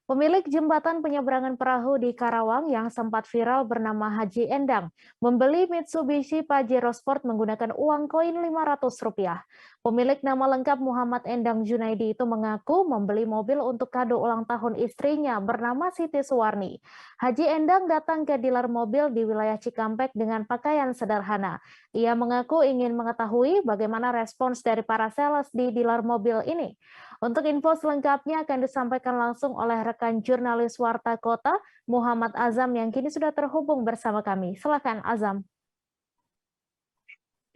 Pemilik jembatan penyeberangan perahu di Karawang yang sempat viral bernama Haji Endang membeli Mitsubishi Pajero Sport menggunakan uang koin Rp500. Pemilik nama lengkap Muhammad Endang Junaidi itu mengaku membeli mobil untuk kado ulang tahun istrinya bernama Siti Suwarni. Haji Endang datang ke dealer mobil di wilayah Cikampek dengan pakaian sederhana. Ia mengaku ingin mengetahui bagaimana respons dari para sales di dealer mobil ini. Untuk info selengkapnya akan disampaikan langsung oleh rekan jurnalis Warta Kota, Muhammad Azam yang kini sudah terhubung bersama kami. Silakan Azam.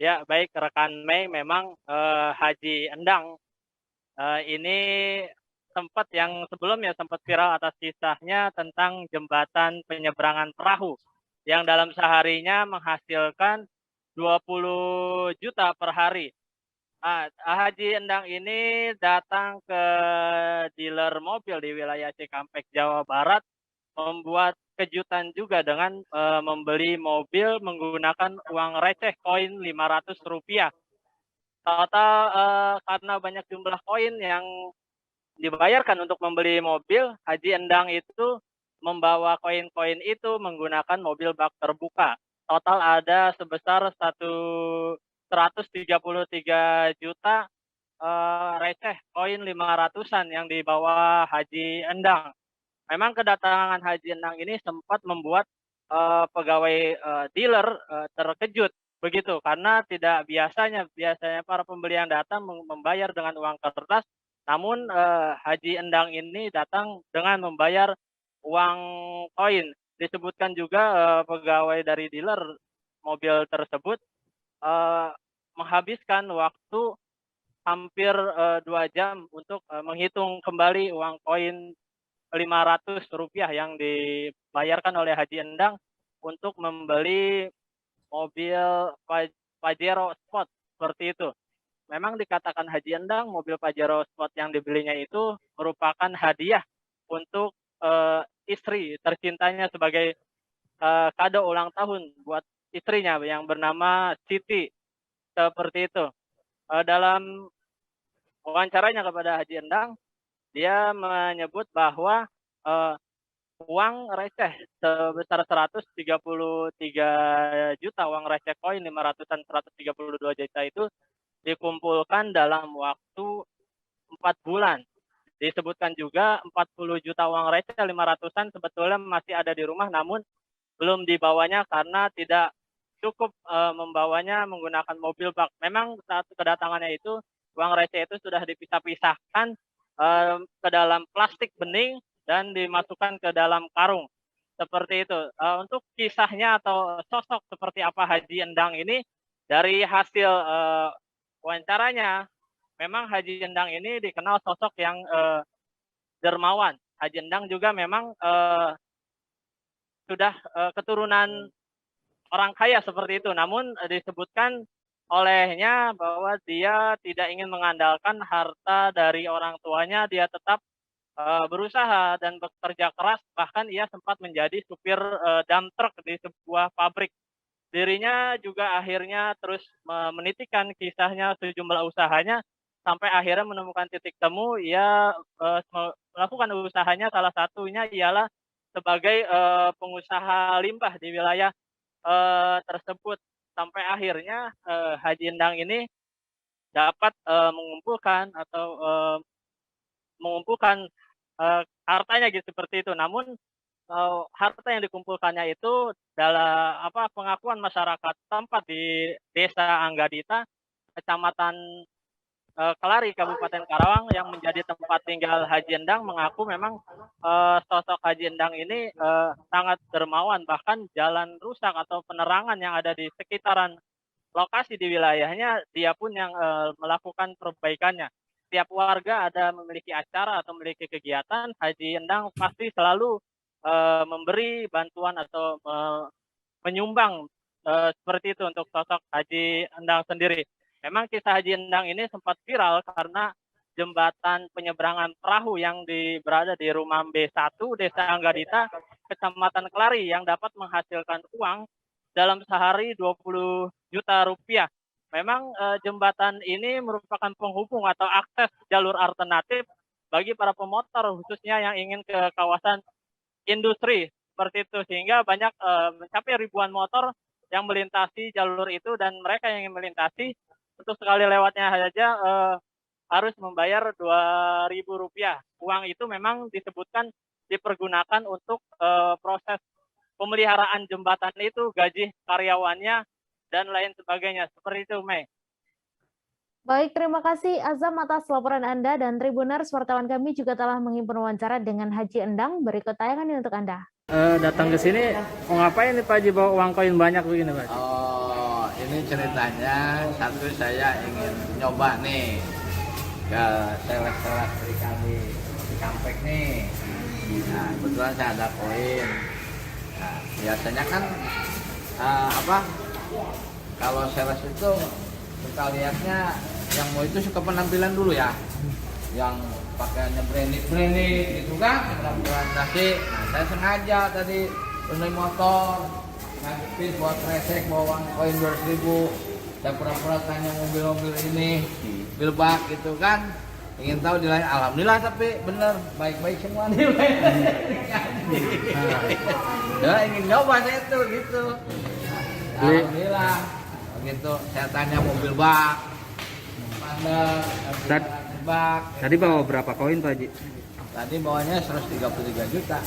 Ya, baik rekan Mei, memang Haji Endang ini sebelumnya sempat viral atas kisahnya tentang jembatan penyeberangan perahu yang dalam seharinya menghasilkan 20 juta per hari. Haji Endang ini datang ke dealer mobil di wilayah Cikampek, Jawa Barat, membuat kejutan juga dengan membeli mobil menggunakan uang receh koin Rp500. Total, karena banyak jumlah koin yang dibayarkan untuk membeli mobil, Haji Endang itu membawa koin-koin itu menggunakan mobil bak terbuka. Total ada sebesar 133 juta receh koin 500-an yang dibawa Haji Endang. Memang kedatangan Haji Endang ini sempat membuat pegawai dealer terkejut begitu, karena tidak biasanya para pembeli yang datang membayar dengan uang kertas, namun Haji Endang ini datang dengan membayar uang koin. Disebutkan juga pegawai dari dealer mobil tersebut eee, menghabiskan waktu hampir 2 jam untuk menghitung kembali uang koin Rp500 yang dibayarkan oleh Haji Endang untuk membeli mobil Pajero Sport, seperti itu. Memang dikatakan Haji Endang mobil Pajero Sport yang dibelinya itu merupakan hadiah untuk istri tercintanya sebagai kado ulang tahun buat istrinya yang bernama Siti, seperti itu. Dalam wawancaranya kepada Haji Endang, dia menyebut bahwa eee, uang receh sebesar 133 juta uang receh koin 500-an, 132 juta itu dikumpulkan dalam waktu 4 bulan. Disebutkan juga 40 juta uang receh 500-an sebetulnya masih ada di rumah, namun belum dibawanya karena tidak cukup membawanya menggunakan mobil bak. Memang saat kedatangannya itu uang receh itu sudah dipisah-pisahkan ke dalam plastik bening dan dimasukkan ke dalam karung, seperti itu. Untuk kisahnya atau sosok seperti apa Haji Endang ini, dari hasil wawancaranya, memang Haji Endang ini dikenal sosok yang dermawan. Haji Endang juga memang sudah keturunan orang kaya seperti itu, namun disebutkan olehnya bahwa dia tidak ingin mengandalkan harta dari orang tuanya, dia tetap berusaha dan bekerja keras, bahkan ia sempat menjadi supir dump truck di sebuah pabrik. Dirinya juga akhirnya terus menitikan kisahnya, sejumlah usahanya, sampai akhirnya menemukan titik temu, ia melakukan usahanya, salah satunya ialah sebagai pengusaha limbah di wilayah tersebut. Sampai akhirnya Haji Endang ini dapat mengumpulkan hartanya gitu, seperti itu. Namun harta yang dikumpulkannya itu dalam pengakuan masyarakat tempat di Desa Anggadita, Kecamatan Kelari, Kabupaten Karawang, yang menjadi tempat tinggal Haji Endang, mengaku memang sosok Haji Endang ini sangat dermawan, bahkan jalan rusak atau penerangan yang ada di sekitaran lokasi di wilayahnya, dia pun yang melakukan perbaikannya. Setiap warga ada memiliki acara atau memiliki kegiatan, Haji Endang pasti selalu memberi bantuan atau menyumbang seperti itu untuk sosok Haji Endang sendiri. Memang kisah Haji Endang ini sempat viral karena jembatan penyeberangan perahu yang berada di Rumambe 1, Desa Anggadita, Kecamatan Kelari, yang dapat menghasilkan uang dalam sehari Rp20 juta. Memang jembatan ini merupakan penghubung atau akses jalur alternatif bagi para pemotor khususnya yang ingin ke kawasan industri seperti itu, sehingga banyak mencapai ribuan motor yang melintasi jalur itu, dan mereka yang ingin melintasi untuk sekali lewatnya saja harus membayar Rp2.000. Uang itu memang disebutkan dipergunakan untuk proses pemeliharaan jembatan itu, gaji karyawannya, dan lain sebagainya. Seperti itu, Mei. Baik, terima kasih Azam atas laporan Anda, dan Tribuners, wartawan kami juga telah menghimpun wawancara dengan Haji Endang. Berikut tayangan ini untuk Anda. Datang ke sini mau ngapain nih Pak Haji, bawa uang koin banyak begini Pak Haji? Oh, ini ceritanya satu, saya ingin nyoba nih ke sales-sales ikan di Cikampek nih. Nah, kebetulan saya ada koin. Nah, biasanya kan kalau sales itu suka lihatnya yang mau itu suka penampilan dulu ya, yang pakaiannya branded gitu kan, penampilan nasi. Nah, saya sengaja tadi beli motor ngadepin buat resek bawa uang koin 200.000. Saya pura-pura tanya mobil-mobil ini bilbak gitu kan, ingin tahu nilai. Alhamdulillah, tapi bener baik-baik semua nilai. Ya, ingin nyoba saya tuh gitu. Alhamdulillah begitu. Saya tanya mobil bak, bak. Tadi bawa berapa koin Pak Haji? Tadi bawanya 133 juta.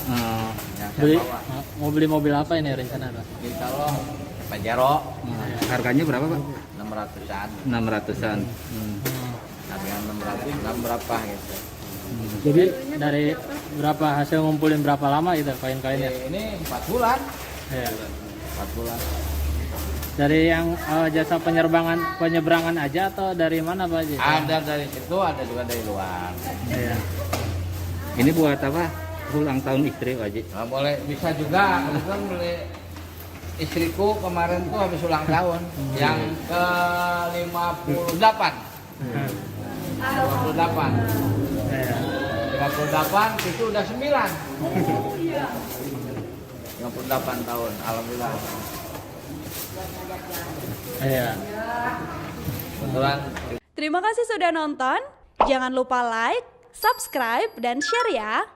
Mau beli mobil apa ini rencana Pak? Insya Allah Pajero. Harganya berapa Pak? 600-an. 600-an. Harga 600 berapa gitu. Jadi dari berapa hasil ngumpulin berapa lama itu koin-koinnya? Ini 4 bulan. Iya. 4 bulan. Dari yang jasa penyeberangan aja atau dari mana Pak Haji? Ada dari situ, ada juga dari luar. Iya. Ini buat apa? Ulang tahun istri Pak Haji. Nah, boleh, bisa juga. Kebetulan beli istriku kemarin tuh habis ulang tahun yang ke 58. 58. 58 itu udah 9. 58 tahun, alhamdulillah. Iya. Kebetulan. Terima kasih sudah nonton. Jangan lupa like, subscribe, dan share ya.